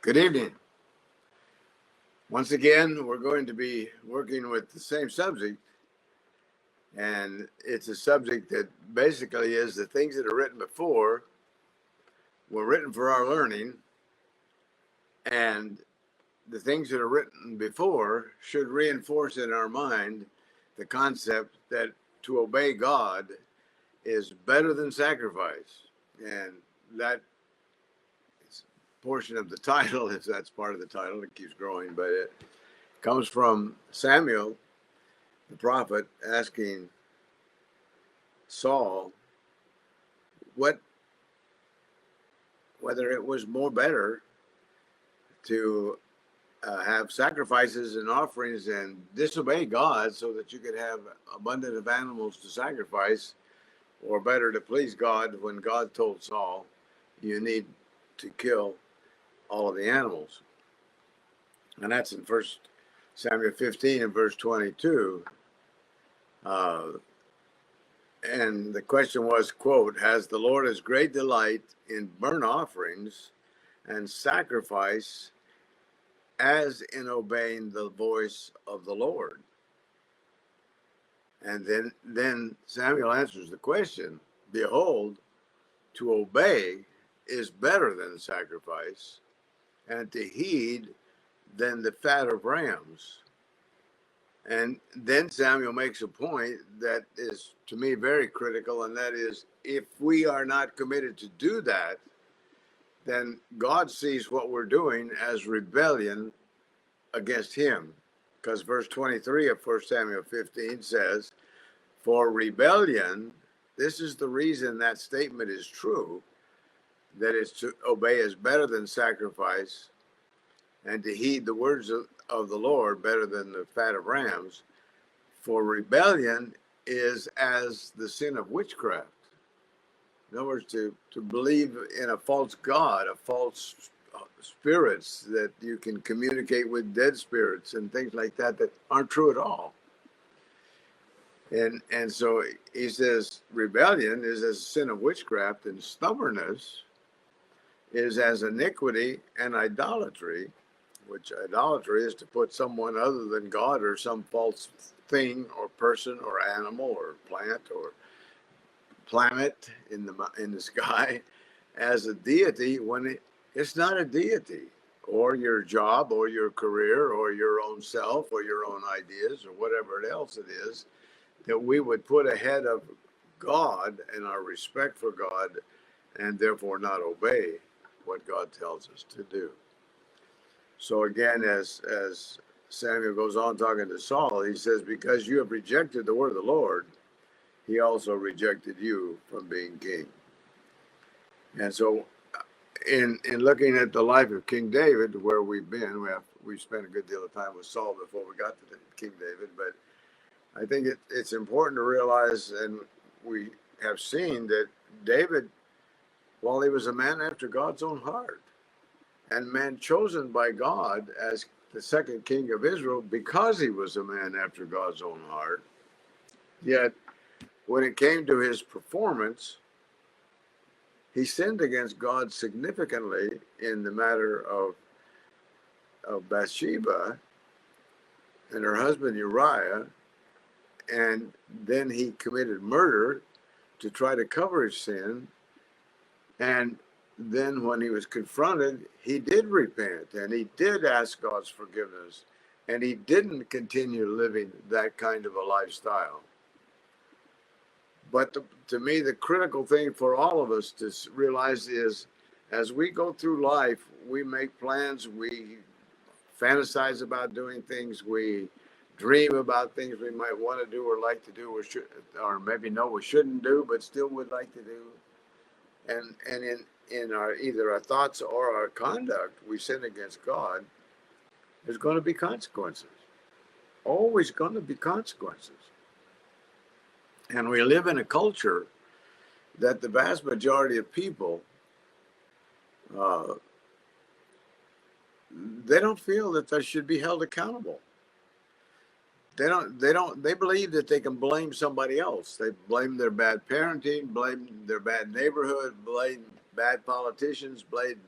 Good evening. Once again, we're going to be working with the same subject, and it's a subject that basically is the things that are written before were written for our learning, and the things that are written before should reinforce in our mind the concept that to obey God is better than sacrifice. And that portion of the title, if that's part of the title, it keeps growing, but it comes from Samuel, the prophet, asking Saul whether it was more better to have sacrifices and offerings and disobey God so that you could have abundant of animals to sacrifice, or better to please God when God told Saul, you need to kill all of the animals. And that's in 1 Samuel 15 and verse 22. And the question was, quote, has the Lord as great delight in burnt offerings and sacrifice as in obeying the voice of the Lord? And then Samuel answers the question, behold, to obey is better than sacrifice, and to heed than the fat of rams. And then Samuel makes a point that is, to me, very critical, and that is, if we are not committed to do that, then God sees what we're doing as rebellion against him. Because verse 23 of 1 Samuel 15 says, for rebellion, this is the reason that statement is true, that is to obey is better than sacrifice, and to heed the words of the Lord better than the fat of rams. For rebellion is as the sin of witchcraft. In other words, to believe in a false God, a false spirits, that you can communicate with dead spirits and things like that aren't true at all. And so he says rebellion is as a sin of witchcraft, and stubbornness is as iniquity and idolatry, which idolatry is to put someone other than God or some false thing or person or animal or plant or planet in the sky as a deity when it's not a deity, or your job or your career or your own self or your own ideas or whatever else it is that we would put ahead of God and our respect for God, and therefore not obey what God tells us to do. So again, as Samuel goes on talking to Saul, he says, because you have rejected the word of the Lord, he also rejected you from being king. And so in looking at the life of King David, where we've been, we've spent a good deal of time with Saul before we got to King David, but I think it's important to realize, and we have seen that David, while he was a man after God's own heart, and man chosen by God as the second king of Israel because he was a man after God's own heart, yet when it came to his performance, he sinned against God significantly in the matter of Bathsheba and her husband Uriah, and then he committed murder to try to cover his sin. And then when he was confronted, he did repent and he did ask God's forgiveness, and he didn't continue living that kind of a lifestyle. But to me, the critical thing for all of us to realize is, as we go through life, we make plans, we fantasize about doing things, we dream about things we might want to do or like to do, or maybe know we shouldn't do, but still would like to do. And in our either our thoughts or our conduct, we sin against God. There's going to be consequences. Always going to be consequences. And we live in a culture that the vast majority of people, they don't feel that they should be held accountable. They believe that they can blame somebody else. They blame their bad parenting, blame their bad neighborhood, blame bad politicians, blame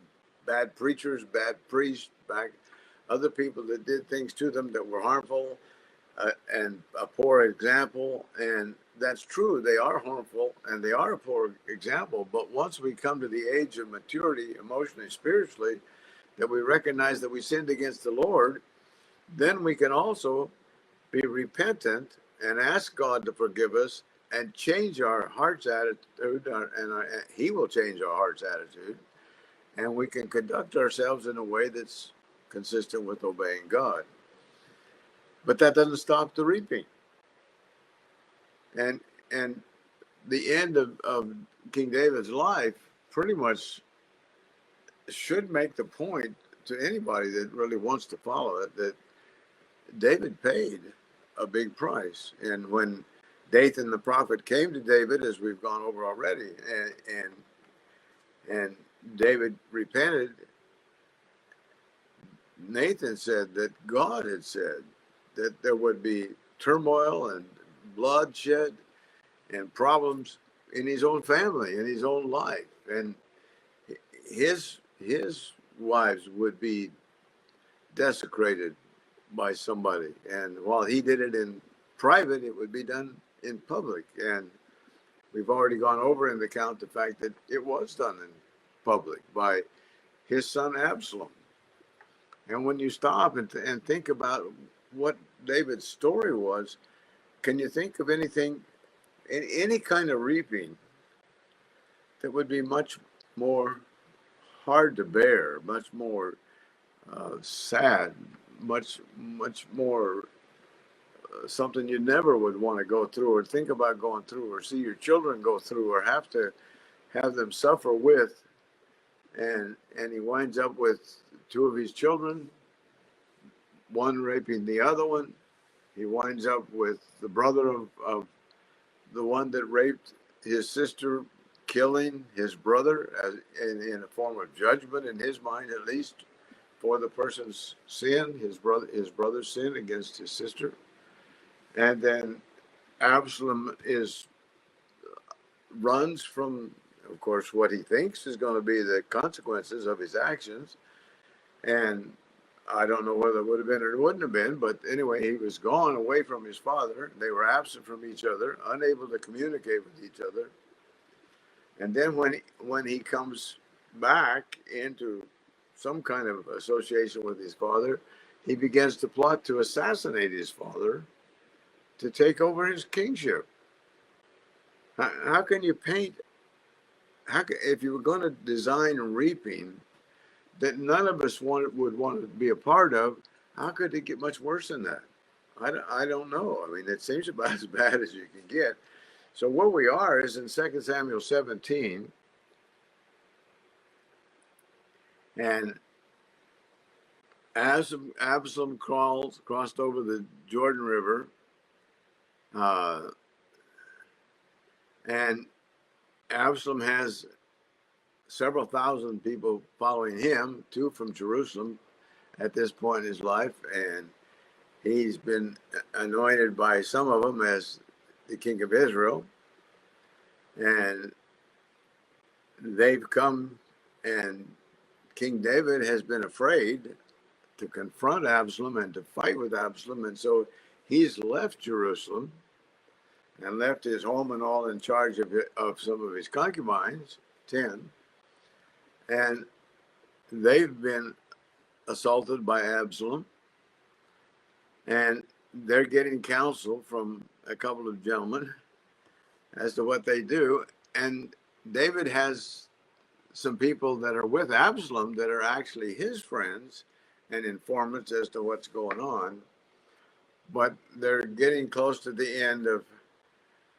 bad preachers, bad priests, other people that did things to them that were harmful, and a poor example. And that's true. They are harmful and they are a poor example. But once we come to the age of maturity, emotionally, spiritually, that we recognize that we sinned against the Lord, then we can also be repentant and ask God to forgive us and change our heart's attitude, and He will change our heart's attitude, and we can conduct ourselves in a way that's consistent with obeying God. But that doesn't stop the reaping. And the end of King David's life pretty much should make the point to anybody that really wants to follow it that David paid a big price. And when Nathan the prophet came to David, as we've gone over already, and David repented, Nathan said that God had said that there would be turmoil and bloodshed and problems in his own family, in his own life, and his wives would be desecrated by somebody. And while he did it in private, it would be done in public. And we've already gone over in the account the fact that it was done in public by his son Absalom. And when you stop and think about what David's story was, can you think of anything, any kind of reaping that would be much more hard to bear, much more sad, much more something you never would want to go through or think about going through or see your children go through or have to have them suffer with? And he winds up with two of his children, one raping the other one. He winds up with the brother of the one that raped his sister, killing his brother in a form of judgment in his mind, at least, for the person's sin, his brother's sin against his sister. And then Absalom runs from, of course, what he thinks is going to be the consequences of his actions. And I don't know whether it would have been or it wouldn't have been, but anyway, he was gone away from his father. They were absent from each other, unable to communicate with each other. And then when he comes back into some kind of association with his father, he begins to plot to assassinate his father to take over his kingship. How can you paint, if you were going to design reaping that none of us would want to be a part of, how could it get much worse than that? I don't know. I mean, it seems about as bad as you can get. So where we are is in 2 Samuel 17. And as Absalom crossed over the Jordan River, and Absalom has several thousand people following him, too, from Jerusalem at this point in his life. And he's been anointed by some of them as the king of Israel. And they've come, and King David has been afraid to confront Absalom and to fight with Absalom. And so he's left Jerusalem and left his home and all in charge of some of his concubines, 10. And they've been assaulted by Absalom. And they're getting counsel from a couple of gentlemen as to what they do. And David has some people that are with Absalom that are actually his friends and informants as to what's going on. But they're getting close to the end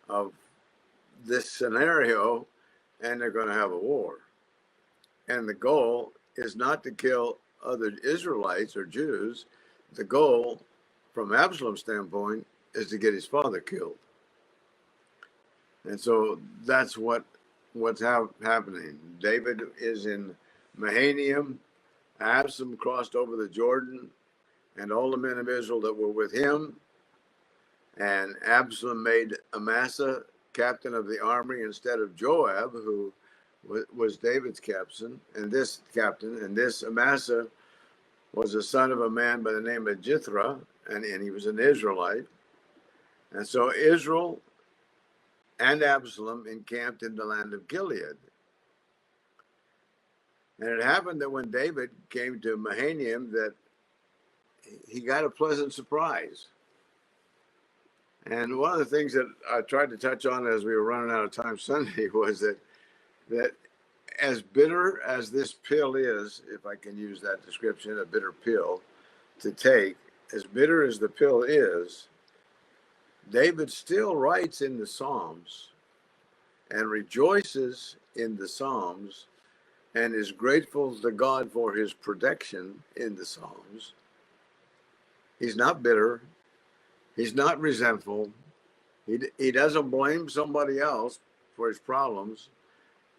of this scenario, and they're going to have a war. And the goal is not to kill other Israelites or Jews. The goal, from Absalom's standpoint, is to get his father killed. And so that's what's happening. David is in Mahanaim. Absalom crossed over the Jordan, and all the men of Israel that were with him. And Absalom made Amasa captain of the army instead of Joab, who was David's captain, and this Amasa was the son of a man by the name of Jithra, and he was an Israelite. And so Israel and Absalom encamped in the land of Gilead. And it happened that when David came to Mahanaim, that he got a pleasant surprise. And one of the things that I tried to touch on as we were running out of time Sunday was that as bitter as this pill is, if I can use that description, a bitter pill to take, as bitter as the pill is, David still writes in the Psalms and rejoices in the Psalms and is grateful to God for his protection in the Psalms. He's not bitter. He's not resentful. He doesn't blame somebody else for his problems,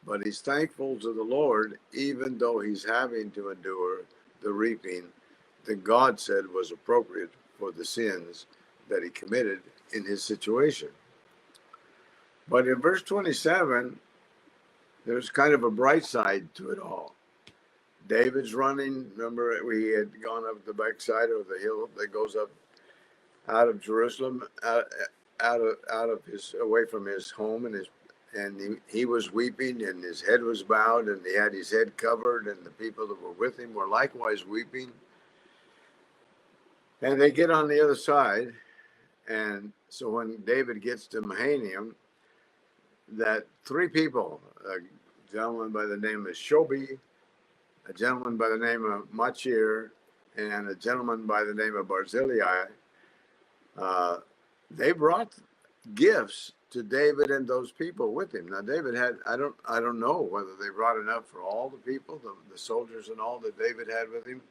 but he's thankful to the Lord, even though he's having to endure the reaping that God said was appropriate for the sins that he committed in his situation. But in verse 27, there's kind of a bright side to it all. David's running. Remember, we had gone up the backside of the hill that goes up out of Jerusalem, out of his, away from his home, and he was weeping, and his head was bowed, and he had his head covered, and the people that were with him were likewise weeping. And they get on the other side, and so when David gets to Mahanaim, that three people, a gentleman by the name of Shobi, a gentleman by the name of Machir, and a gentleman by the name of Barzillai, they brought gifts to David and those people with him. Now David had, I don't know whether they brought enough for all the people, the soldiers and all that David had with him.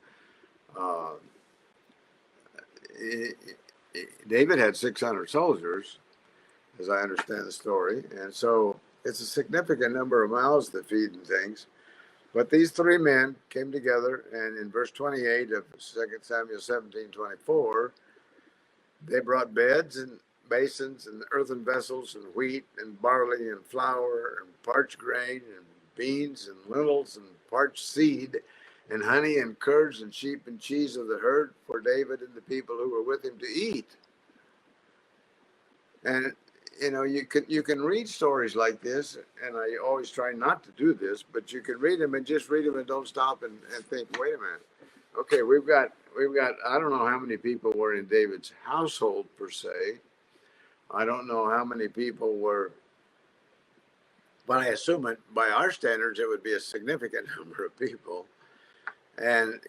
David had 600 soldiers, as I understand the story, and so it's a significant number of mouths to feed and things. But these three men came together, and in verse 28 of 2 Samuel 17:24, they brought beds and basins and earthen vessels and wheat and barley and flour and parched grain and beans and lentils and parched seed and honey and curds and sheep and cheese of the herd for David and the people who were with him to eat. And you know, you can read stories like this, and I always try not to do this, but you can read them and just read them and don't stop and think, wait a minute. Okay, we've got I don't know how many people were in David's household per se. I don't know how many people were, but I assume it, by our standards it would be a significant number of people. And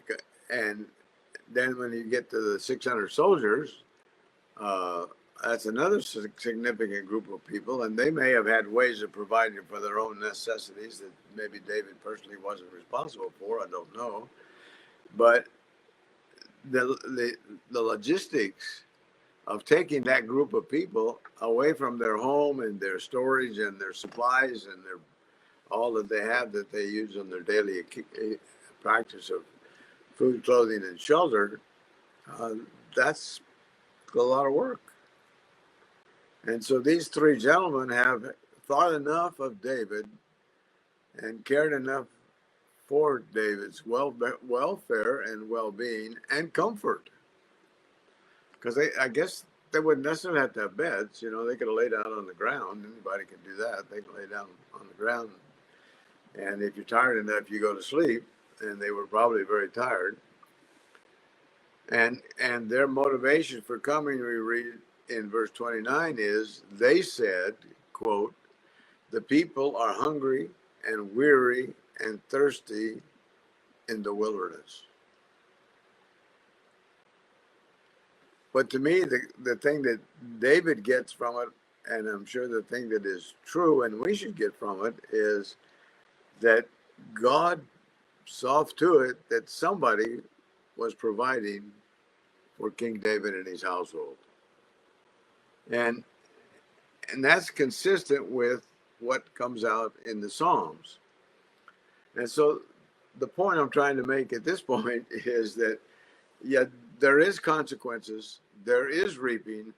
then when you get to the 600 soldiers, that's another significant group of people, and they may have had ways of providing for their own necessities that maybe David personally wasn't responsible for. I don't know, but the logistics of taking that group of people away from their home and their storage and their supplies and their all that they have that they use in their daily practice of food, clothing, and shelter, that's a lot of work. And so these three gentlemen have thought enough of David and cared enough for David's welfare and well-being and comfort. Because I guess they wouldn't necessarily have to have beds. You know, they could have laid out on the ground. Anybody can do that. They can lay down on the ground. And if you're tired enough, you go to sleep. And they were probably very tired. And their motivation for coming, we read in verse 29, is they said, quote, "The people are hungry and weary and thirsty in the wilderness." But to me, the thing that David gets from it, and I'm sure the thing that is true and we should get from it, is that God saw to it that somebody was providing for King David and his household. And that's consistent with what comes out in the Psalms. And so the point I'm trying to make at this point is that, yeah, there is consequences. There is reaping.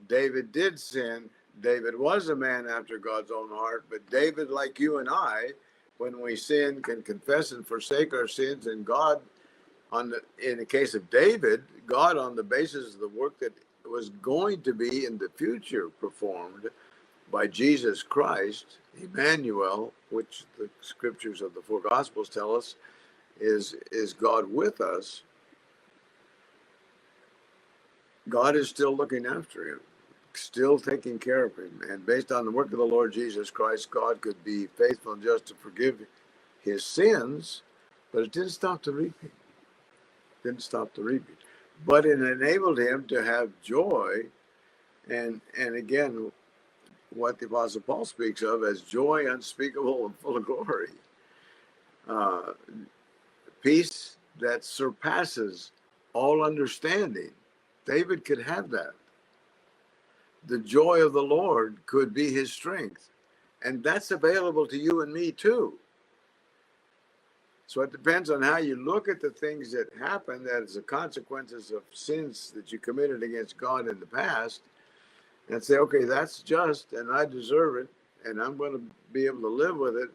David did sin. David was a man after God's own heart. But David, like you and I, when we sin, can confess and forsake our sins, and God, in the case of David, God, on the basis of the work that was going to be in the future performed by Jesus Christ, Emmanuel, which the scriptures of the four Gospels tell us is God with us. God is still looking after him, still taking care of him. And based on the work of the Lord Jesus Christ, God could be faithful and just to forgive his sins, but it didn't stop the reaping. Didn't stop the reaping. But it enabled him to have joy. And again, what the Apostle Paul speaks of as joy unspeakable and full of glory. Peace that surpasses all understanding. David could have that. The joy of the Lord could be his strength. And that's available to you and me too. So it depends on how you look at the things that happen as the consequences of sins that you committed against God in the past, and say, okay, that's just, and I deserve it, and I'm going to be able to live with it,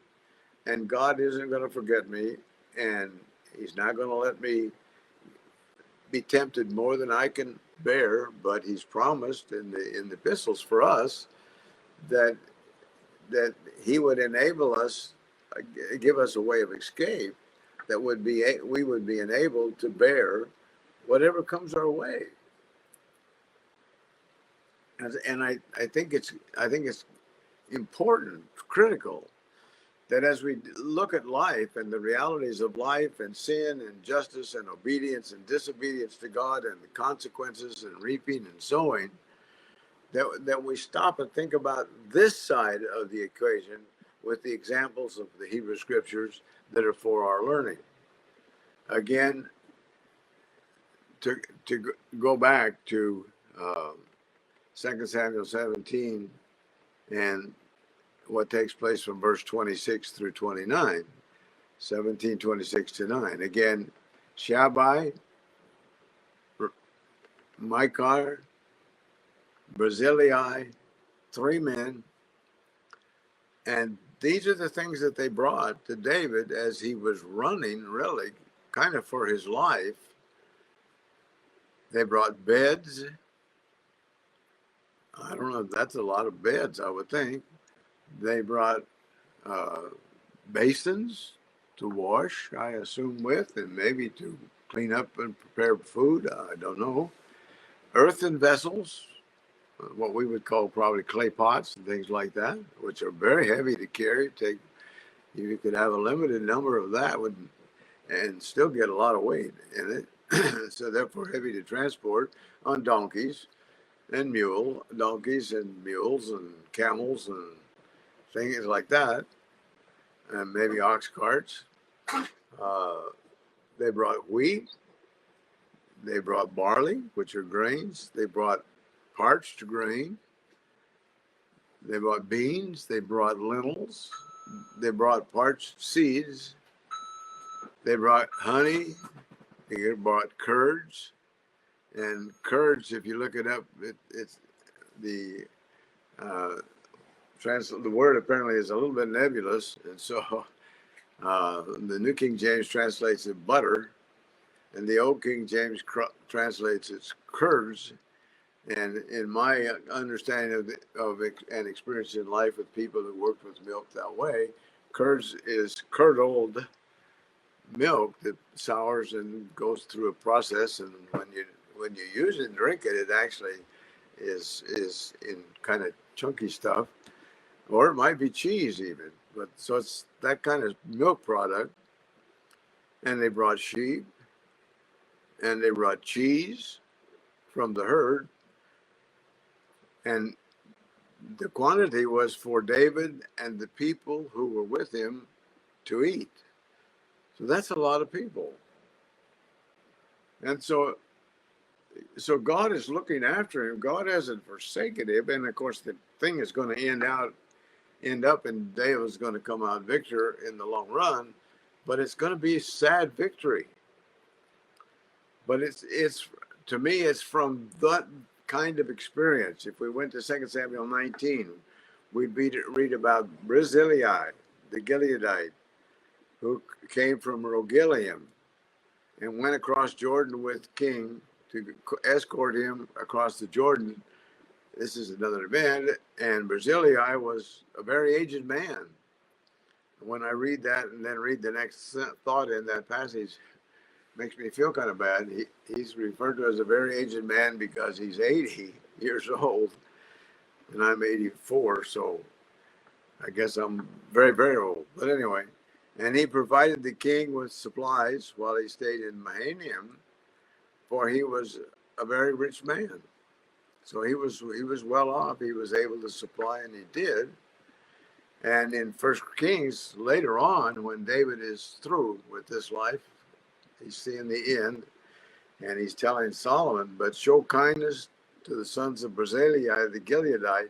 and God isn't going to forget me, and he's not going to let me be tempted more than I can bear, but he's promised in the epistles for us that he would enable us, give us a way of escape that we would be enabled to bear whatever comes our way. And I think it's important, critical, that as we look at life and the realities of life and sin and justice and obedience and disobedience to God and the consequences and reaping and sowing, that we stop and think about this side of the equation with the examples of the Hebrew scriptures that are for our learning. Again, to go back to 2 Samuel 17 and what takes place from verse 26 through 29, 17, 26 to 9. Again, Shabai, Micah, Barzillai, 3 men. And these are the things that they brought to David as he was running, really, kind of for his life. They brought beds. I don't know, that's a lot of beds, I would think. They brought basins to wash, I assume, with, and maybe to clean up and prepare food. I don't know. Earthen vessels, what we would call probably clay pots and things like that, which are very heavy to carry. You could have a limited number of that and still get a lot of weight in it. So therefore heavy to transport on donkeys and donkeys and mules and camels and things like that, and maybe ox carts. They brought wheat. They brought barley, which are grains. They brought parched grain. They brought beans. They brought lentils. They brought parched seeds. They brought honey. They brought curds. And curds, if you look it up, it's the the word apparently is a little bit nebulous, and so the New King James translates it butter, and the Old King James translates it curds. And in my understanding of an experience in life with people who worked with milk that way, curds is curdled milk that sours and goes through a process, and when you use it and drink it, it actually is in kind of chunky stuff, or it might be cheese even. But so it's that kind of milk product. And they brought sheep, and they brought cheese from the herd, and the quantity was for David and the people who were with him to eat. So that's a lot of people. And so God is looking after him. God hasn't forsaken him. And of course, the thing is going to end up, and David's going to come out victor in the long run. But it's going to be a sad victory. But it's to me, it's from that kind of experience. If we went to 2 Samuel 19, we'd read about Barzillai, the Gileadite, who came from Rogelim and went across Jordan with King to escort him across the Jordan. This is another event, and Barzillai was a very aged man. When I read that and then read the next thought in that passage, it makes me feel kind of bad. He's referred to as a very aged man because he's 80 years old, and I'm 84, so I guess I'm very, very old. But anyway, and he provided the king with supplies while he stayed in Mahanaim, for he was a very rich man. So he was well off. He was able to supply, and he did. And in First Kings, later on, when David is through with this life, he's seeing the end, and he's telling Solomon, "But show kindness to the sons of Barzillai the Gileadite,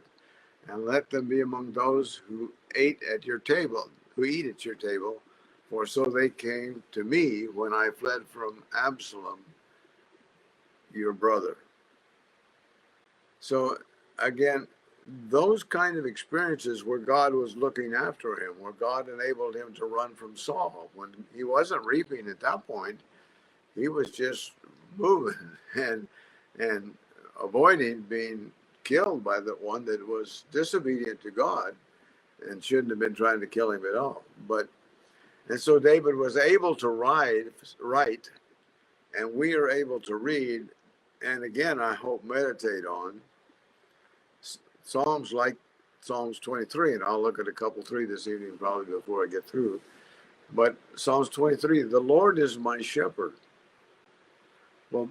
and let them be among those who eat at your table, for so they came to me when I fled from Absalom, your brother." So again, those kind of experiences where God was looking after him, where God enabled him to run from Saul, when he wasn't reaping at that point, he was just moving and avoiding being killed by the one that was disobedient to God and shouldn't have been trying to kill him at all. And so David was able to write, and we are able to read, and again, I hope meditate on Psalms like Psalms 23, and I'll look at a couple three this evening probably before I get through. But Psalms 23, the Lord is my shepherd. Well,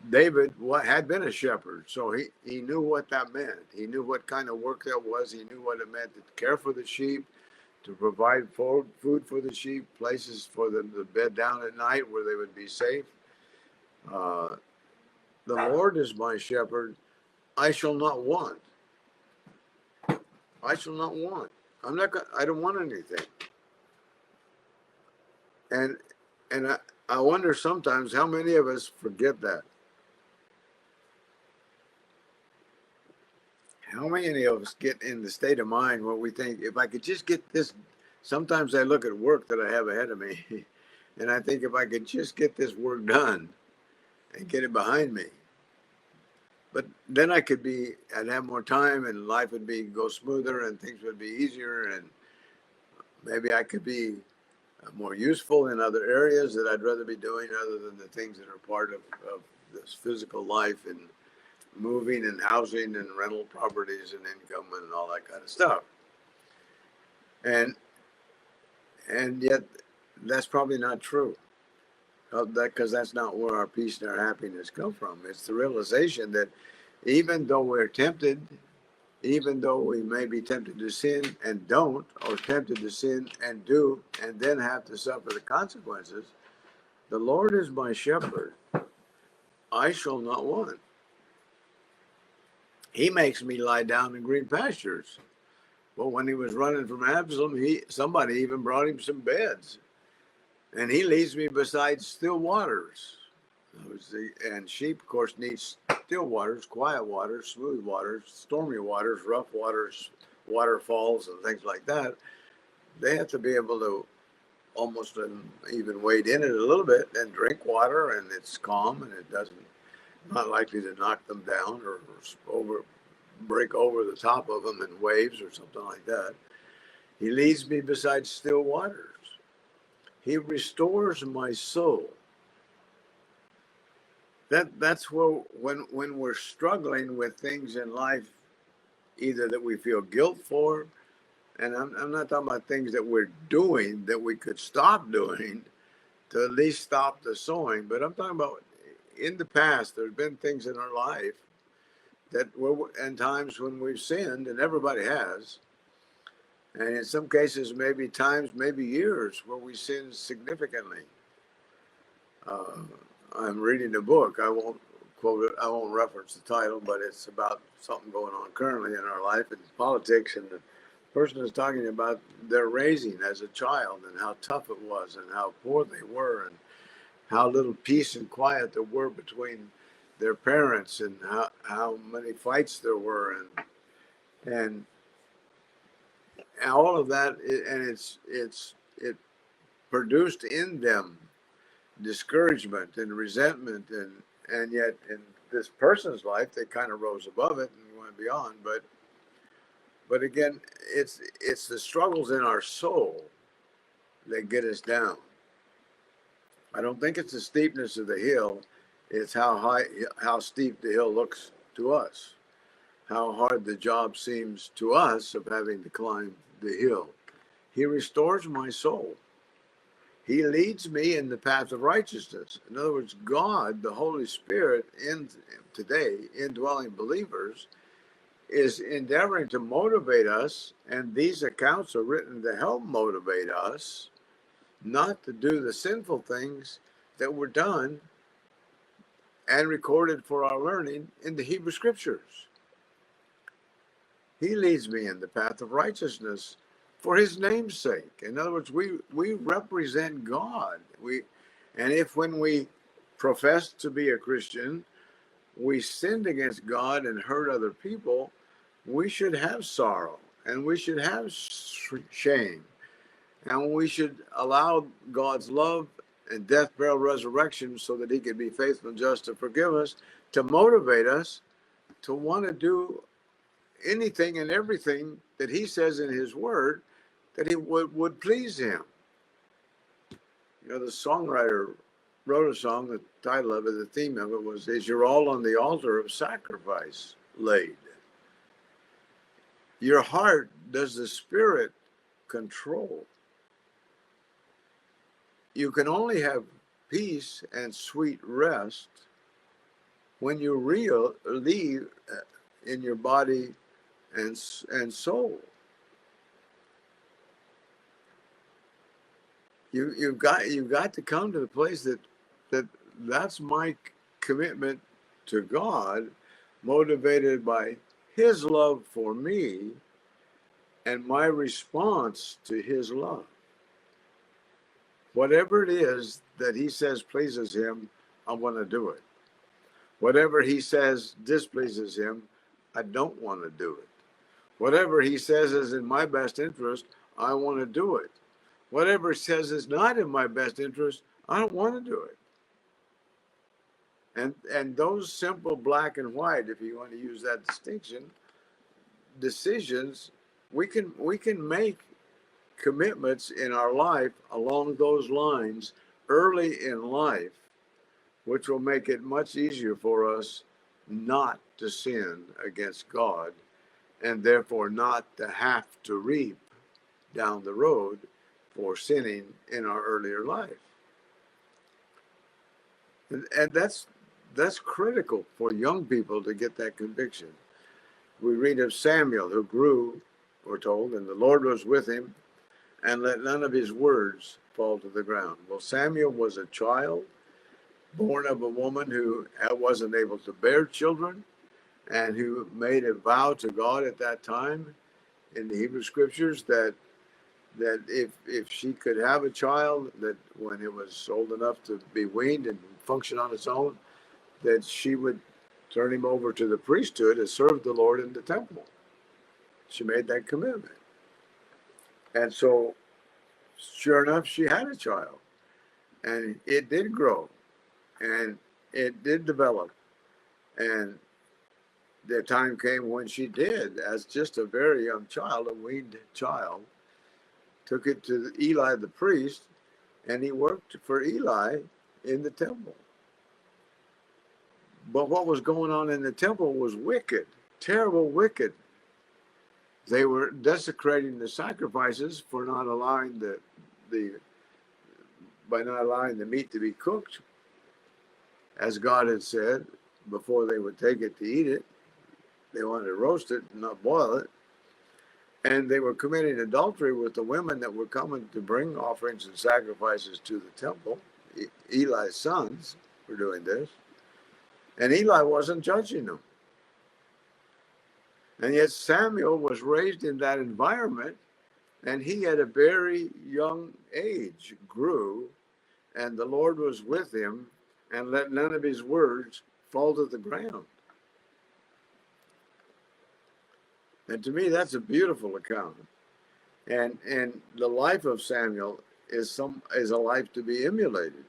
David had been a shepherd, so he knew what that meant. He knew what kind of work that was. He knew what it meant to care for the sheep, to provide food for the sheep, places for them to bed down at night where they would be safe. The Lord is my shepherd. I shall not want. I shall not want. I don't want anything. And I wonder sometimes how many of us forget that. How many of us get in the state of mind where we think, if I could just get this, sometimes I look at work that I have ahead of me and I think if I could just get this work done and get it behind me, but then I'd have more time and life would go smoother and things would be easier, and maybe I could be more useful in other areas that I'd rather be doing other than the things that are part of this physical life and moving and housing and rental properties and income and all that kind of stuff. And yet that's probably not true. Because that's not where our peace and our happiness come from. It's the realization that even though we're tempted, even though we may be tempted to sin and don't, or tempted to sin and do, and then have to suffer the consequences, the Lord is my shepherd. I shall not want. He makes me lie down in green pastures. Well, when he was running from Absalom, somebody even brought him some beds. And he leads me beside still waters. And sheep, of course, need still waters, quiet waters, smooth waters, stormy waters, rough waters, waterfalls, and things like that. They have to be able to almost even wade in it a little bit and drink water, and it's calm, and it doesn't, not likely to knock them down or break over the top of them in waves or something like that. He leads me beside still waters. He restores my soul. That's where when we're struggling with things in life, either that we feel guilt for, and I'm not talking about things that we're doing that we could stop doing to at least stop the sowing, but I'm talking about in the past, there's been things in our life that were, and times when we've sinned, and everybody has, and in some cases, maybe times, maybe years, where we sin significantly. I'm reading a book. I won't quote it. I won't reference the title, but it's about something going on currently in our life in politics. And the person is talking about their raising as a child and how tough it was and how poor they were and how little peace and quiet there were between their parents and how many fights there were and all of that. And it produced in them discouragement and resentment, and yet in this person's life they kind of rose above it and went beyond. But again, it's the struggles in our soul that get us down. I don't think it's the steepness of the hill, it's how steep the hill looks to us, how hard the job seems to us of having to climb the hill. He restores my soul. He leads me in the path of righteousness. In other words, God, the Holy Spirit, in today, indwelling believers, is endeavoring to motivate us, and these accounts are written to help motivate us not to do the sinful things that were done and recorded for our learning in the Hebrew Scriptures. He leads me in the path of righteousness for his name's sake. In other words, we represent God. And if when we profess to be a Christian, we sinned against God and hurt other people, we should have sorrow and we should have shame. And we should allow God's love and death, burial, resurrection so that he can be faithful and just to forgive us, to motivate us to want to do anything and everything that he says in his word that he would please him. You know, the songwriter wrote a song, the title of it, the theme of it was, "Is Your All on the Altar of Sacrifice Laid?" Your heart, does the Spirit control? You can only have peace and sweet rest when you leave in your body and soul. You've got to come to the place that's my commitment to God, motivated by his love for me and my response to his love. Whatever it is that he says pleases him, I want to do it. Whatever he says displeases him, I don't want to do it. Whatever he says is in my best interest, I want to do it. Whatever he says is not in my best interest, I don't want to do it. And those simple black and white, if you want to use that distinction, decisions, we can make commitments in our life along those lines early in life, which will make it much easier for us not to sin against God and therefore not to have to reap down the road for sinning in our earlier life. And that's critical for young people to get that conviction. We read of Samuel, who grew, we're told, and the Lord was with him, and let none of his words fall to the ground. Well, Samuel was a child born of a woman who wasn't able to bear children and who made a vow to God at that time in the Hebrew Scriptures that if she could have a child, that when it was old enough to be weaned and function on its own, that she would turn him over to the priesthood and serve the Lord in the temple. She made that commitment. And so, sure enough, she had a child. And it did grow. And it did develop. And the time came when she did, as just a very young child, a weaned child, took it to Eli the priest, and he worked for Eli in the temple. But what was going on in the temple was wicked, terrible wicked. They were desecrating the sacrifices for not allowing by not allowing the meat to be cooked, as God had said, before they would take it to eat it. They wanted to roast it and not boil it. And they were committing adultery with the women that were coming to bring offerings and sacrifices to the temple. Eli's sons were doing this. And Eli wasn't judging them. And yet Samuel was raised in that environment, and he at a very young age grew, and the Lord was with him and let none of his words fall to the ground. And to me, that's a beautiful account. And the life of Samuel is a life to be emulated.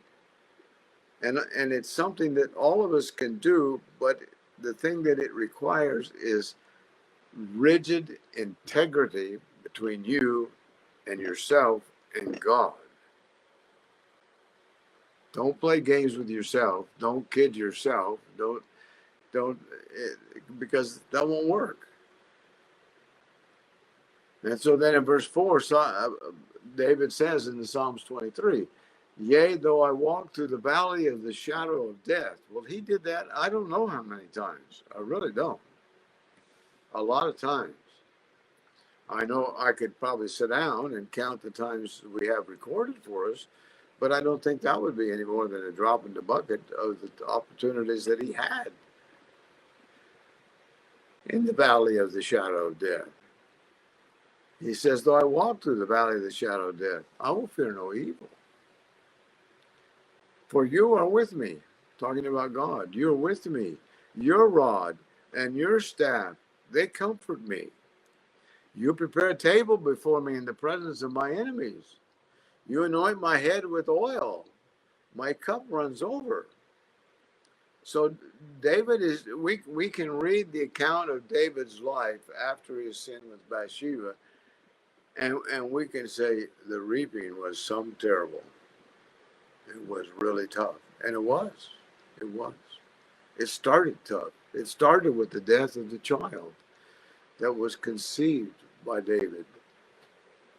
And it's something that all of us can do, but the thing that it requires is rigid integrity between you and yourself and God. Don't play games with yourself. Don't kid yourself. Don't because that won't work. And so then in verse 4, David says in the Psalms 23, yea, though I walk through the valley of the shadow of death. Well, he did that, I don't know how many times. I really don't. A lot of times. I know I could probably sit down and count the times we have recorded for us, but I don't think that would be any more than a drop in the bucket of the opportunities that he had in the valley of the shadow of death. He says, though I walk through the valley of the shadow of death, I will fear no evil. For you are with me, talking about God. You're with me. Your rod and your staff, they comfort me. You prepare a table before me in the presence of my enemies. You anoint my head with oil. My cup runs over. So David is, we can read the account of David's life after his sin with Bathsheba, and we can say the reaping was some terrible. It was really tough. And it was. It was. It started tough. It started with the death of the child that was conceived by David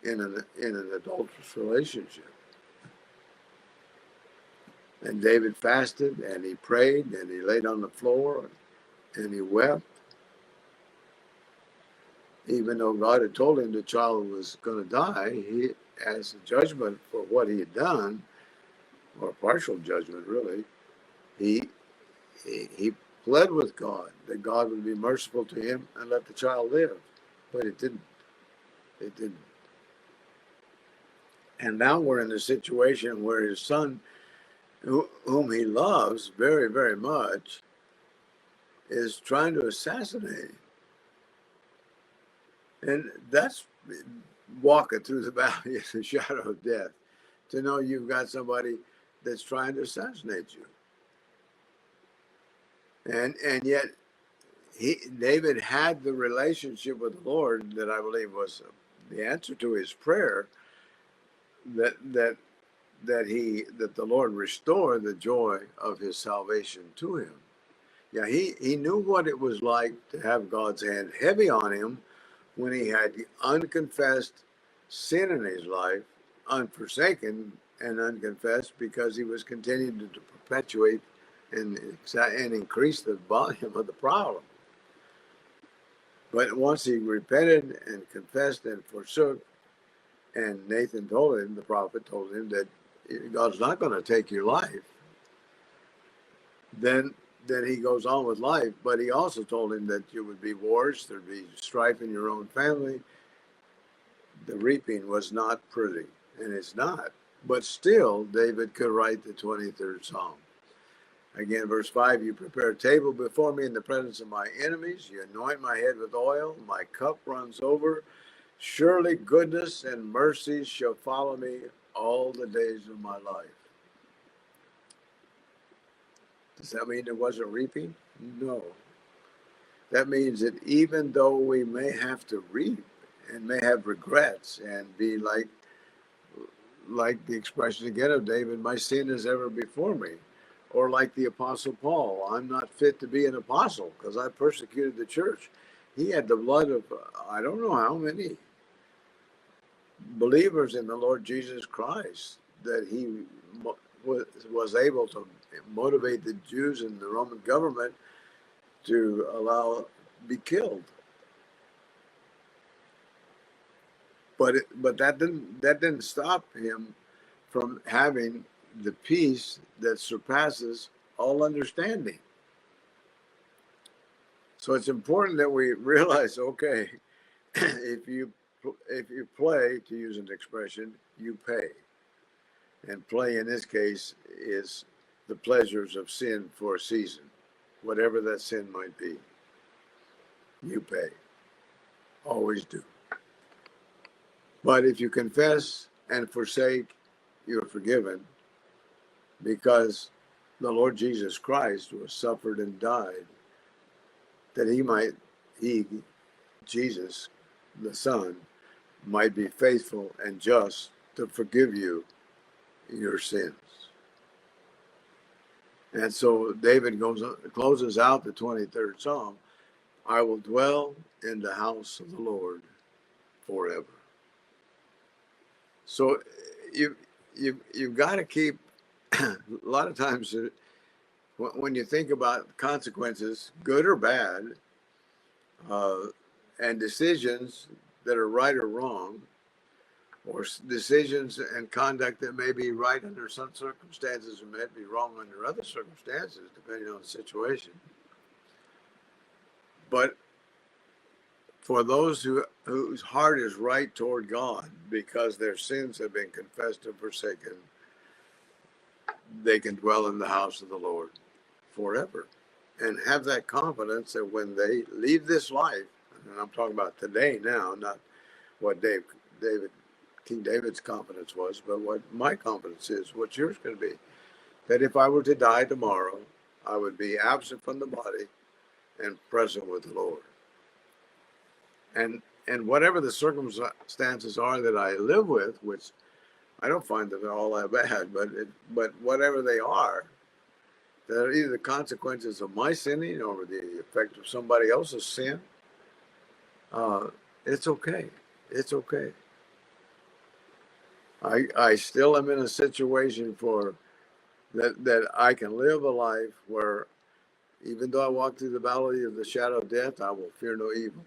in an adulterous relationship. And David fasted and he prayed and he laid on the floor and he wept. Even though God had told him the child was going to die, he, as a judgment for what he had done, or partial judgment really, he pled with God that God would be merciful to him and let the child live. But it didn't. It didn't. And now we're in a situation where his son, whom he loves very, very much, is trying to assassinate him. And that's walking through the valley of the shadow of death, to know you've got somebody that's trying to assassinate you. And yet David had the relationship with the Lord that I believe was the answer to his prayer, that the Lord restored the joy of his salvation to him. Yeah, he knew what it was like to have God's hand heavy on him when he had unconfessed sin in his life, unforsaken and unconfessed, because he was continuing to perpetuate and increase the volume of the problem. But once he repented and confessed and forsook, and Nathan told him, the prophet told him, that God's not going to take your life, then he goes on with life. But he also told him that there would be wars, there'd be strife in your own family. The reaping was not pretty, and it's not. But still, David could write the 23rd Psalm. Again, verse 5, you prepare a table before me in the presence of my enemies. You anoint my head with oil. My cup runs over. Surely goodness and mercy shall follow me all the days of my life. Does that mean there wasn't reaping? No. That means that even though we may have to reap and may have regrets and be like the expression again of David, my sin is ever before me. Or like the Apostle Paul, I'm not fit to be an apostle because I persecuted the church. He had the blood of, I don't know how many believers in the Lord Jesus Christ that he was able to motivate the Jews and the Roman government to be killed. But that didn't stop him from having the peace that surpasses all understanding. So it's important that we realize, okay, if you play, to use an expression, you pay. And play in this case is the pleasures of sin for a season, whatever that sin might be. You pay. Always do. But if you confess and forsake you're forgiven, because the Lord Jesus Christ was suffered and died that he, Jesus, the Son, might be faithful and just to forgive you your sins. And so David closes out the 23rd Psalm. I will dwell in the house of the Lord forever. So you've got to keep, a lot of times when you think about consequences, good or bad, and decisions that are right or wrong, or decisions and conduct that may be right under some circumstances and may be wrong under other circumstances, depending on the situation. But for those whose heart is right toward God, because their sins have been confessed and forsaken, they can dwell in the house of the Lord forever and have that confidence that when they leave this life, and I'm talking about today now, not what King David's confidence was, but what my confidence is, what yours going to be, that if I were to die tomorrow, I would be absent from the body and present with the Lord. And whatever the circumstances are that I live with, which I don't find that they're all that bad, but whatever they are, that are either the consequences of my sinning or the effect of somebody else's sin, it's okay. It's okay. I still am in a situation that I can live a life where, even though I walk through the valley of the shadow of death, I will fear no evil.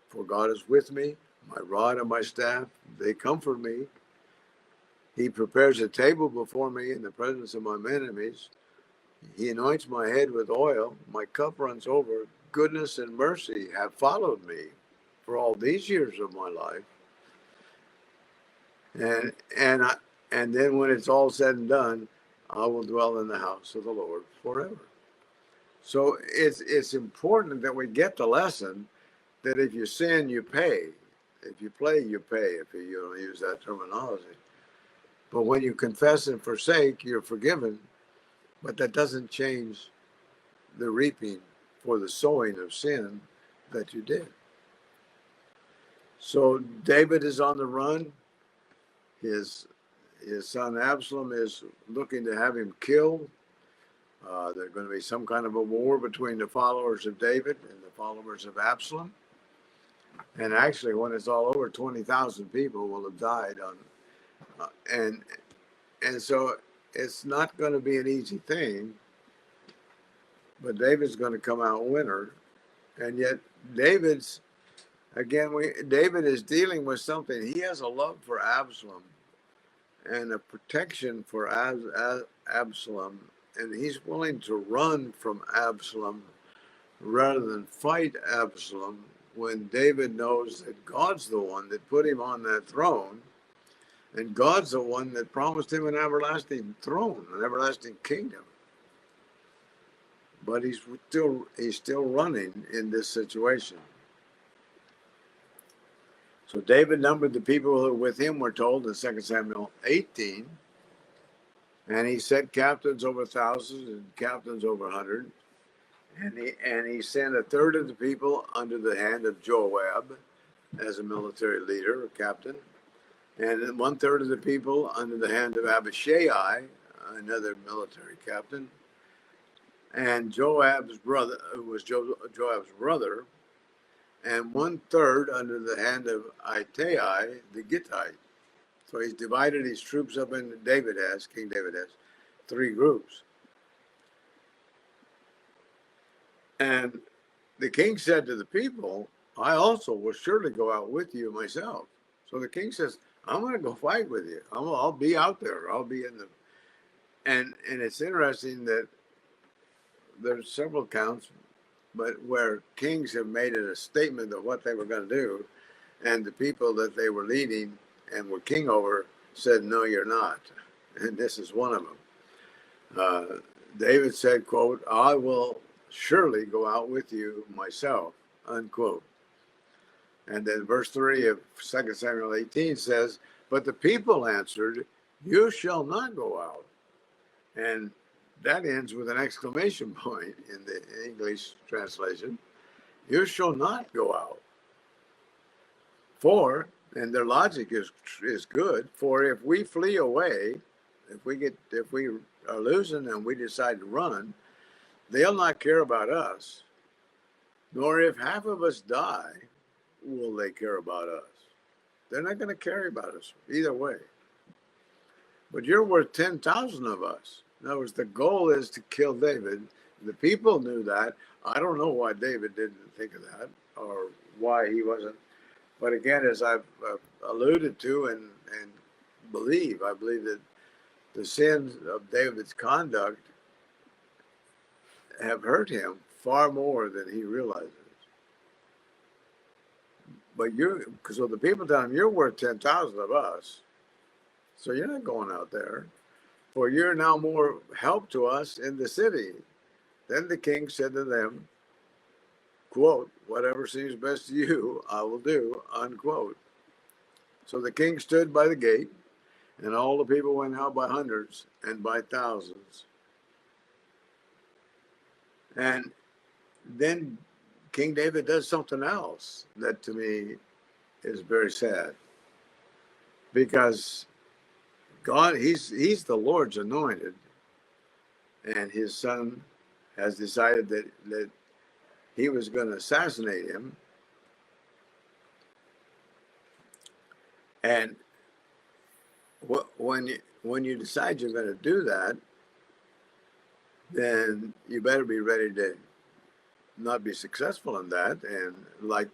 For God is with me, my rod and my staff, they comfort me. He prepares a table before me in the presence of my enemies. He anoints my head with oil. My cup runs over. Goodness and mercy have followed me for all these years of my life. And then when it's all said and done, I will dwell in the house of the Lord forever. So it's important that we get the lesson that if you sin, you pay. If you play, you pay, if you don't use that terminology. But when you confess and forsake, you're forgiven. But that doesn't change the reaping for the sowing of sin that you did. So David is on the run. His son Absalom is looking to have him killed. There's going to be some kind of a war between the followers of David and the followers of Absalom. And actually, when it's all over, 20,000 people will have died and so it's not going to be an easy thing. But David's going to come out winner, and yet David is dealing with something. He has a love for Absalom and a protection for Absalom, and he's willing to run from Absalom rather than fight Absalom, when David knows that God's the one that put him on that throne, and God's the one that promised him an everlasting throne, an everlasting kingdom. But he's still running in this situation. So David numbered the people who were with him, we're told in 2 Samuel 18, and he set captains over thousands and captains over hundreds. And he sent a third of the people under the hand of Joab as a military leader or captain, and 1/3 of the people under the hand of Abishai, another military captain, and Joab's brother, who was Joab's brother, and 1/3 under the hand of Ittai the Gittite. So he's divided his troops up into King David has, 3 groups. And the king said to the people, I also will surely go out with you myself. So the king says, I'm going to go fight with you. I'll be out there. I'll be in the... And it's interesting that there's several accounts, but where kings have made it a statement of what they were going to do, and the people that they were leading and were king over said, no, you're not. And this is one of them. David said, quote, I will surely go out with you myself, unquote. And then verse 3 of 2 Samuel 18 says, but the people answered, You shall not go out. And that ends with an exclamation point in the English translation. You shall not go out. For, and their logic is good, for if we flee away, if we are losing and we decide to run, they'll not care about us. Nor if half of us die, will they care about us. They're not going to care about us either way. But you're worth 10,000 of us. In other words, the goal is to kill David. The people knew that. I don't know why David didn't think of that or why he wasn't. But again, as I've alluded to and I believe that the sins of David's conduct have hurt him far more than he realizes. But so the people tell him, you're worth 10,000 of us. So you're not going out there. For you're now more help to us in the city. Then the king said to them, quote, whatever seems best to you, I will do, unquote. So the king stood by the gate, and all the people went out by hundreds and by thousands. And then King David does something else that to me is very sad. Because God, he's the Lord's anointed, and his son has decided that he was going to assassinate him. And when you decide you're going to do that, then you better be ready to not be successful in that. And like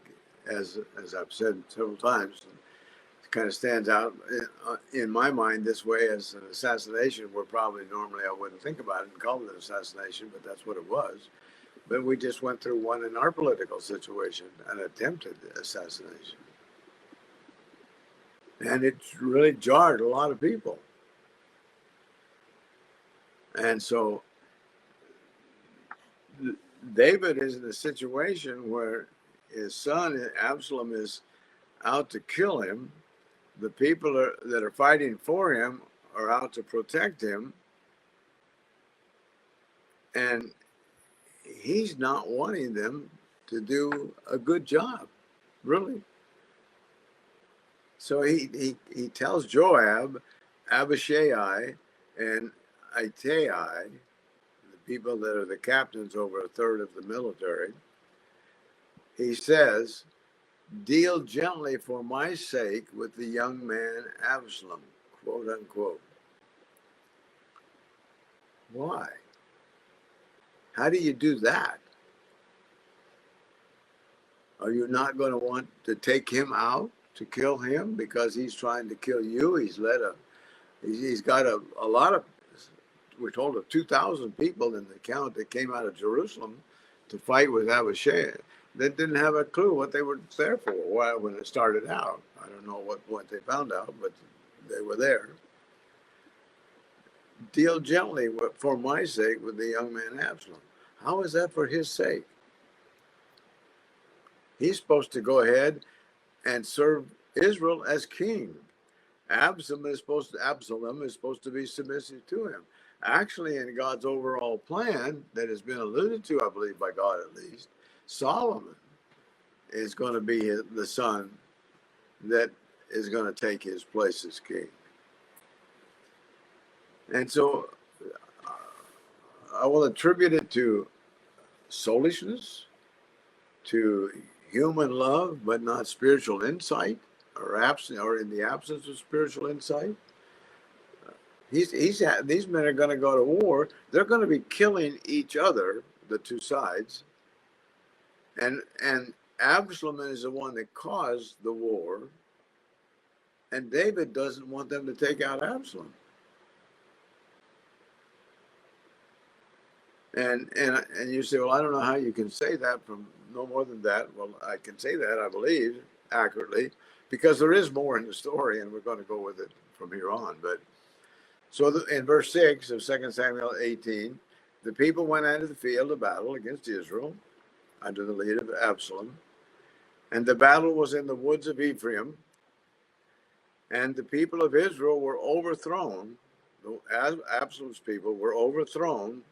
as I've said several times, it kind of stands out in my mind this way as an assassination, where probably normally I wouldn't think about it and call it an assassination, but that's what it was. But we just went through one in our political situation, an attempted assassination. And it really jarred a lot of people. And so David is in a situation where his son Absalom is out to kill him. The people that are fighting for him are out to protect him. And he's not wanting them to do a good job, really. So he tells Joab, Abishai, and Ittai, the people that are the captains over a third of the military, he says, deal gently for my sake with the young man Absalom, quote unquote. Why? How do you do that? Are you not going to want to take him out to kill him because he's trying to kill you? He's got a lot of, we're told of 2,000 people in the count that came out of Jerusalem to fight with Abishai. They didn't have a clue what they were there for when it started out. I don't know what point they found out, but they were there. Deal gently for my sake with the young man Absalom. How is that for his sake? He's supposed to go ahead and serve Israel as king. Absalom is supposed to be submissive to him. Actually, in God's overall plan that has been alluded to, I believe, by God at least, Solomon is going to be the son that is going to take his place as king. And so I will attribute it to soulishness, to human love, but not spiritual insight, or in the absence of spiritual insight. These men are going to go to war. They're going to be killing each other, the two sides. And Absalom is the one that caused the war. And David doesn't want them to take out Absalom. And you say, well, I don't know how you can say that from no more than that. Well, I can say that, I believe, accurately, because there is more in the story, and we're going to go with it from here on. But so in verse 6 of 2 Samuel 18, the people went out of the field of battle against Israel under the lead of Absalom. And the battle was in the woods of Ephraim. And the people of Israel were overthrown, as Absalom's people were overthrown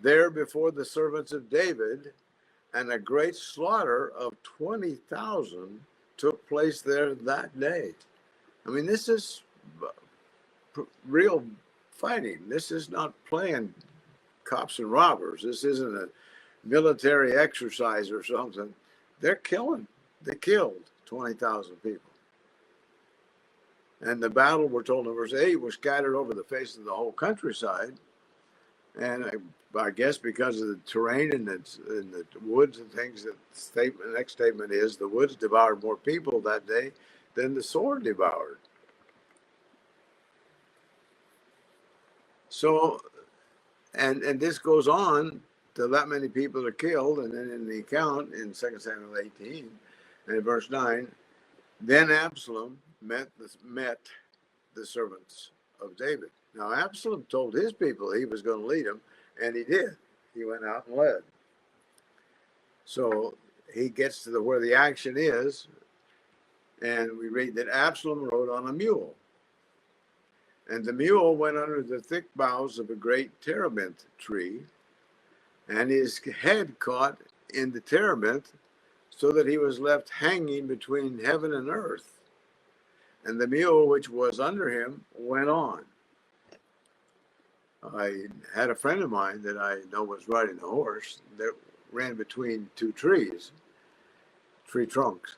there before the servants of David, and a great slaughter of 20,000 took place there that day. I mean, this is real fighting. This is not playing cops and robbers. This isn't a military exercise or something. They're killing. They killed 20,000 people. And the battle, we're told in verse 8, was scattered over the face of the whole countryside. And I guess because of the terrain and the woods and things, the next statement is the woods devoured more people that day than the sword devoured. So, and this goes on till that many people are killed. And then in the account in 2 Samuel 18 and in verse 9, then Absalom met the servants of David. Now, Absalom told his people he was going to lead them, and he did. He went out and led. So he gets to where the action is, and we read that Absalom rode on a mule. And the mule went under the thick boughs of a great terebinth tree, and his head caught in the terebinth, so that he was left hanging between heaven and earth. And the mule which was under him went on. I had a friend of mine that I know was riding a horse that ran between two tree trunks,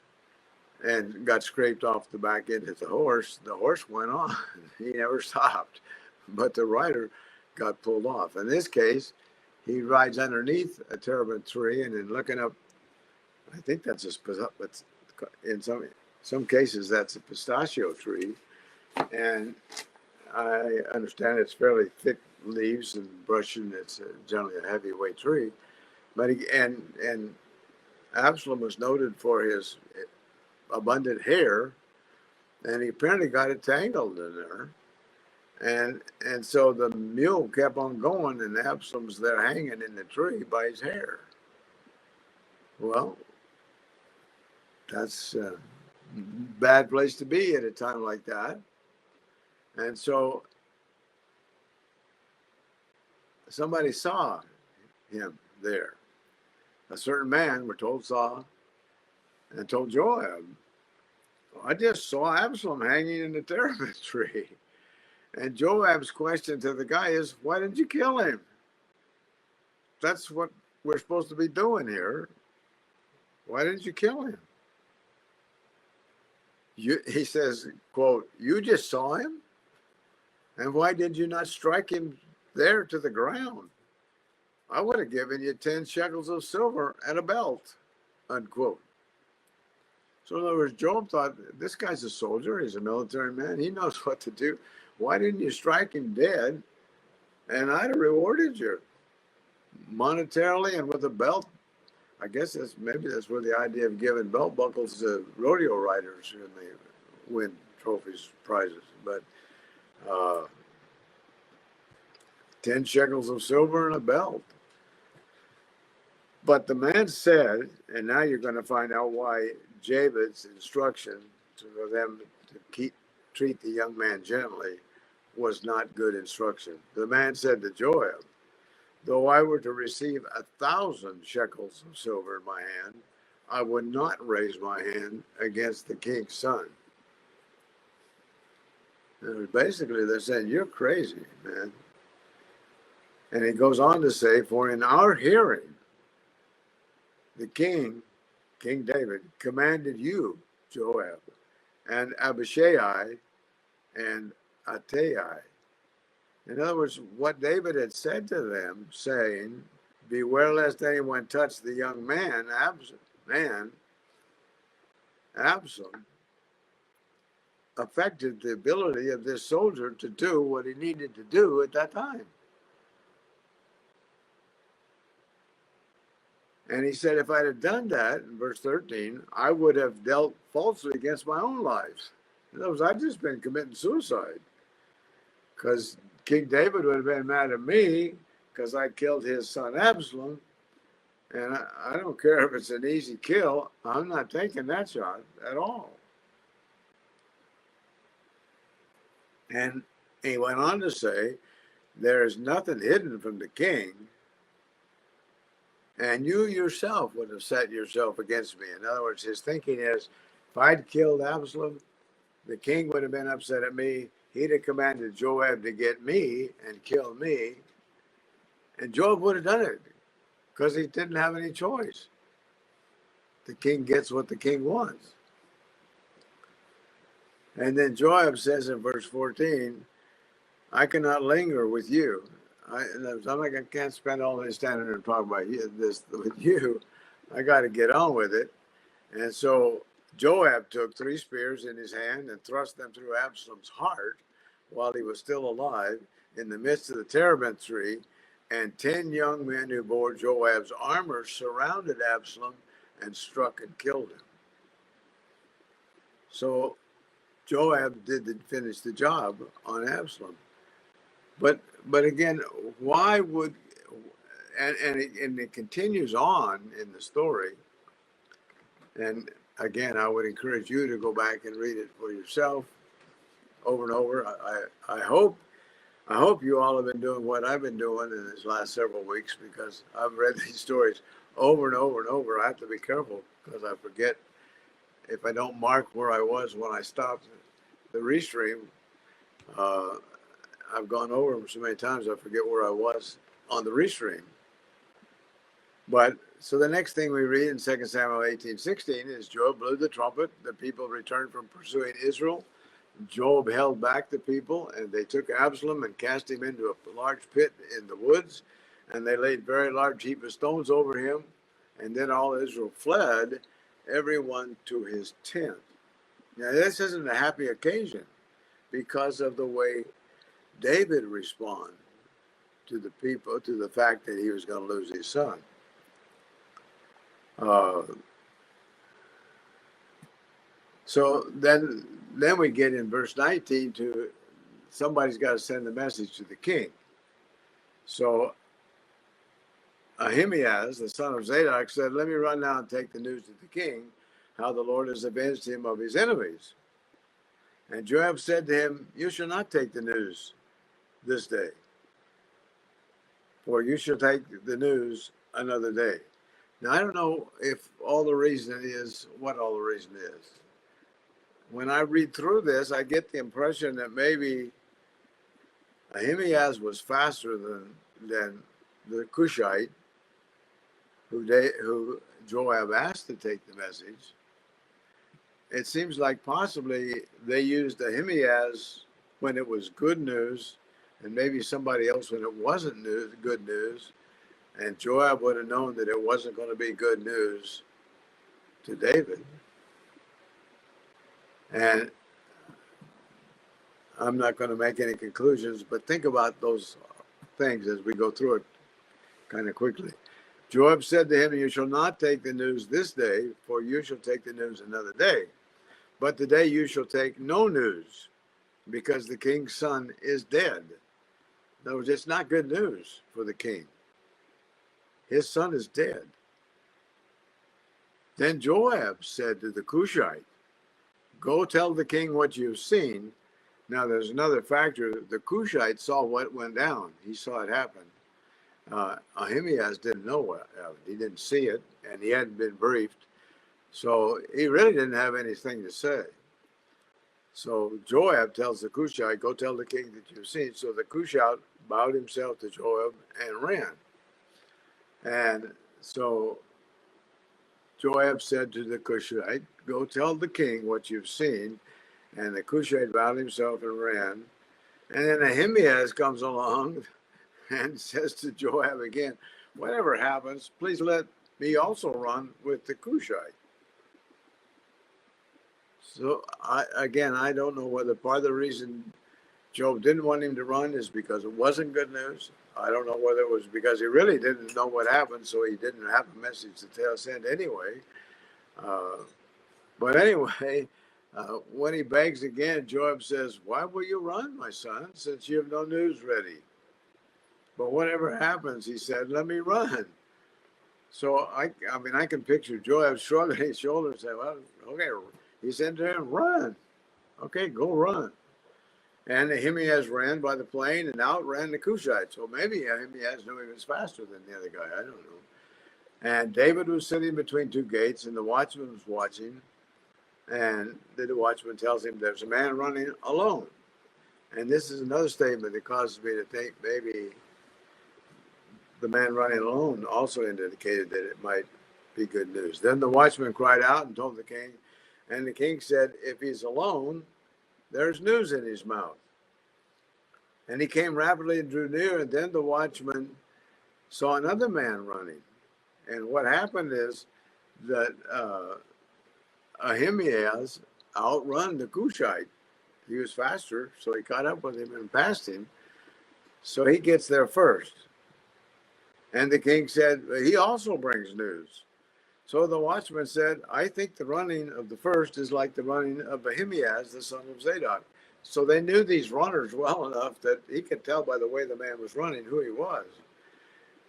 and got scraped off the back end of the horse. The horse went on. He never stopped, but the rider got pulled off. In this case, he rides underneath a terebinth tree, and then looking up, I think that's but in some cases that's a pistachio tree, and I understand it's fairly thick leaves and brush, and it's generally a heavyweight tree. But and Absalom was noted for his abundant hair, and he apparently got it tangled in there, and so the mule kept on going, and Absalom's there hanging in the tree by his hair. Well, that's a bad place to be at a time like that. And so somebody saw him there. A certain man, we're told, saw and told Joab, I just saw Absalom hanging in the terebinth tree. And Joab's question to the guy is, why didn't you kill him? That's what we're supposed to be doing here. Why didn't you kill him? He says, quote, you just saw him? And why did you not strike him there to the ground? I would have given you 10 shekels of silver and a belt, unquote. So in other words, Joab thought, this guy's a soldier. He's a military man. He knows what to do. Why didn't you strike him dead? And I'd have rewarded you monetarily and with a belt. I guess maybe that's where the idea of giving belt buckles to rodeo riders when they win trophies, prizes. But 10 shekels of silver and a belt. But the man said, and now you're going to find out why Jabez's instruction for them to treat the young man gently was not good instruction. The man said to Joab, though I were to receive 1,000 shekels of silver in my hand, I would not raise my hand against the king's son. And basically, they're saying, you're crazy, man. And he goes on to say, for in our hearing, the king, King David, commanded you, Joab, and Abishai, and Attai. In other words, what David had said to them, saying, beware lest anyone touch the young man, Absalom, affected the ability of this soldier to do what he needed to do at that time. And he said, if I'd have done that, in verse 13, I would have dealt falsely against my own life. In other words, I'd just been committing suicide. Because King David would have been mad at me because I killed his son Absalom. And I don't care if it's an easy kill. I'm not taking that shot at all. And he went on to say, there is nothing hidden from the king, and you yourself would have set yourself against me. In other words, his thinking is, if I'd killed Absalom, the king would have been upset at me. He'd have commanded Joab to get me and kill me, and Joab would have done it because he didn't have any choice. The king gets what the king wants. And then Joab says in verse 14, I cannot linger with you. I can't spend all this standing and talking about this with you. I got to get on with it. And so Joab took 3 spears in his hand and thrust them through Absalom's heart while he was still alive in the midst of the terebinth tree. And 10 young men who bore Joab's armor surrounded Absalom and struck and killed him. So Joab did finish the job on Absalom. But again, why would, and it continues on in the story. And again, I would encourage you to go back and read it for yourself over and over. I hope you all have been doing what I've been doing in these last several weeks, because I've read these stories over and over and over. I have to be careful because I forget if I don't mark where I was when I stopped the restream. I've gone over them so many times I forget where I was on the restream. But so the next thing we read in 2 Samuel 18:16 is Joab blew the trumpet. The people returned from pursuing Israel. Joab held back the people, and they took Absalom and cast him into a large pit in the woods, and they laid very large heap of stones over him. And then all Israel fled, everyone to his tent. Now this isn't a happy occasion because of the way David responded to the people, to the fact that he was going to lose his son. So then we get in verse 19 to somebody's got to send the message to the king. So Ahimaaz, the son of Zadok, said, let me run now and take the news to the king, how the Lord has avenged him of his enemies. And Joab said to him, you shall not take the news this day, for you shall take the news another day. Now, I don't know if all the reason is what all the reason is. When I read through this, I get the impression that maybe Ahimaaz was faster than the Cushite who Joab asked to take the message. It seems like possibly they used Ahimaaz when it was good news, and maybe somebody else when it wasn't good news. And Joab would have known that it wasn't going to be good news to David. And I'm not going to make any conclusions, but think about those things as we go through it kind of quickly. Joab said to him, you shall not take the news this day, for you shall take the news another day. But today you shall take no news, because the king's son is dead. In other words, it's not good news for the king. His son is dead. Then Joab said to the Cushite, go tell the king what you've seen. Now there's another factor. The Cushite saw what went down. He saw it happen. Ahimaaz didn't know what happened. He didn't see it, and he hadn't been briefed. So he really didn't have anything to say. So Joab tells the Cushite, go tell the king that you've seen. So the Cushite bowed himself to Joab and ran. And so Joab said to the Cushite, go tell the king what you've seen. And the Cushite bowed himself and ran. And then Ahimaaz comes along and says to Joab again, whatever happens, please let me also run with the Cushite. So I don't know whether part of the reason Joab didn't want him to run is because it wasn't good news. I don't know whether it was because he really didn't know what happened, so he didn't have a message to send anyway. But anyway, when he begs again, Joab says, why will you run, my son, since you have no news ready? But whatever happens, he said, let me run. So I can picture Joab shrugging his shoulders and say, well, okay. He said to him, run. Okay, go run. And Ahimaaz ran by the plain and outran the Cushites. So maybe Ahimaaz knew he was faster than the other guy. I don't know. And David was sitting between two gates, and the watchman was watching. And then the watchman tells him there's a man running alone. And this is another statement that causes me to think maybe the man running alone also indicated that it might be good news. Then the watchman cried out and told the king, and the king said, if he's alone, there's news in his mouth. And he came rapidly and drew near, and then the watchman saw another man running. And what happened is that Ahimaaz outrun the Cushite. He was faster, so he caught up with him and passed him. So he gets there first. And the king said, he also brings news. So the watchman said, I think the running of the first is like the running of Ahimaaz, the son of Zadok. So they knew these runners well enough that he could tell by the way the man was running who he was.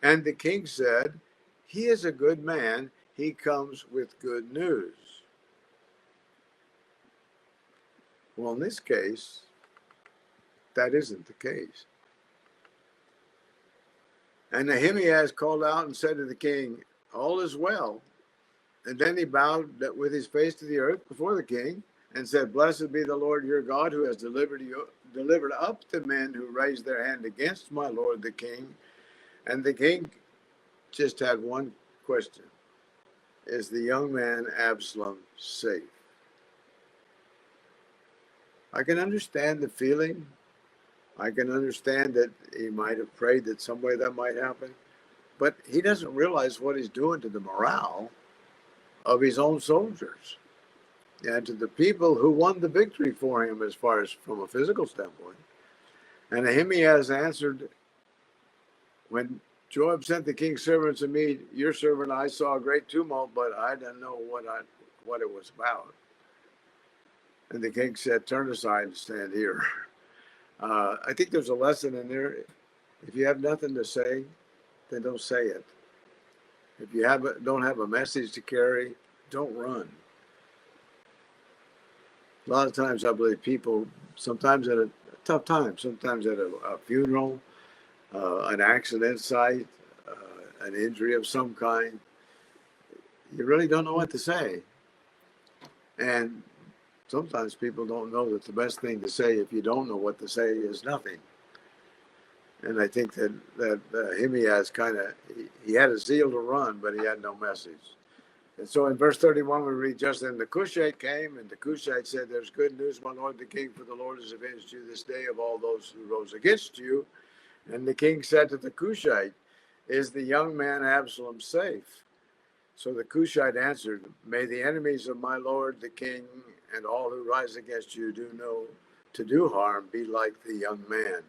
And the king said, he is a good man. He comes with good news. Well, in this case, that isn't the case. And Ahimaaz called out and said to the king, all is well. And then he bowed with his face to the earth before the king and said, blessed be the Lord your God, who has delivered up the men who raised their hand against my lord the king. And the king just had one question. Is the young man Absalom safe? I can understand the feeling. I can understand that he might have prayed that some way that might happen. But he doesn't realize what he's doing to the morale of his own soldiers and to the people who won the victory for him as far as from a physical standpoint. And Ahimaaz answered, when Joab sent the king's servants to me, your servant, I saw a great tumult, but I didn't know what it was about. And the king said, turn aside and stand here. I think there's a lesson in there. If you have nothing to say, then don't say it. If you don't have a message to carry, don't run. A lot of times I believe people, sometimes at a tough time, sometimes at a funeral, an accident site, an injury of some kind, you really don't know what to say. And sometimes people don't know that the best thing to say if you don't know what to say is nothing. And I think that Ahimaaz he had a zeal to run, but he had no message. And so in verse 31, we read, just then the Cushite came, and the Cushite said, there's good news, my lord the king, for the Lord has avenged you this day of all those who rose against you. And the king said to the Cushite, is the young man Absalom safe? So the Cushite answered, may the enemies of my lord the king and all who rise against you to do harm be like the young man.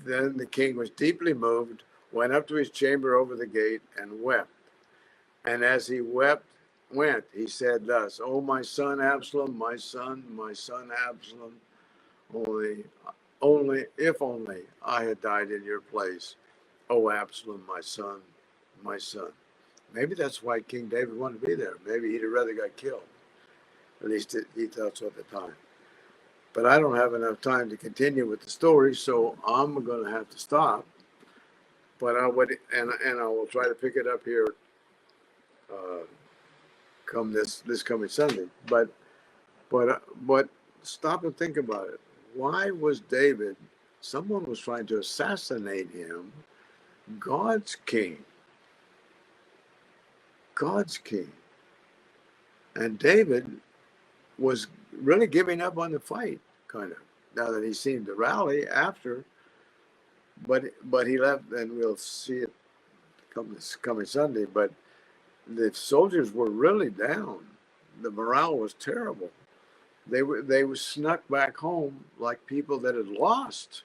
Then the king was deeply moved, went up to his chamber over the gate, and wept. And as he went, he said thus, O my son Absalom, my son Absalom, if only I had died in your place. O Absalom, my son, my son. Maybe that's why King David wanted to be there. Maybe he'd have rather got killed. At least he thought so at the time. But I don't have enough time to continue with the story, so I'm going to have to stop. But I will try to pick it up here come this coming Sunday. But stop and think about it. Why was David? Someone was trying to assassinate him. God's king, and David was really giving up on the fight, kind of. Now that he seemed to rally after, but he left, and we'll see it coming Sunday. But the soldiers were really down. The morale was terrible. They were snuck back home like people that had lost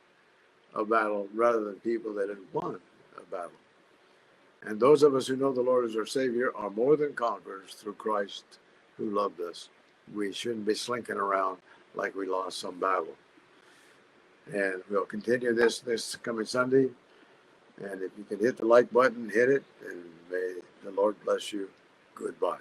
a battle rather than people that had won a battle. And those of us who know the Lord as our Savior are more than conquerors through Christ who loved us. We shouldn't be slinking around like we lost some battle. And we'll continue this coming Sunday. And if you can hit the like button, hit it. And may the Lord bless you. Goodbye.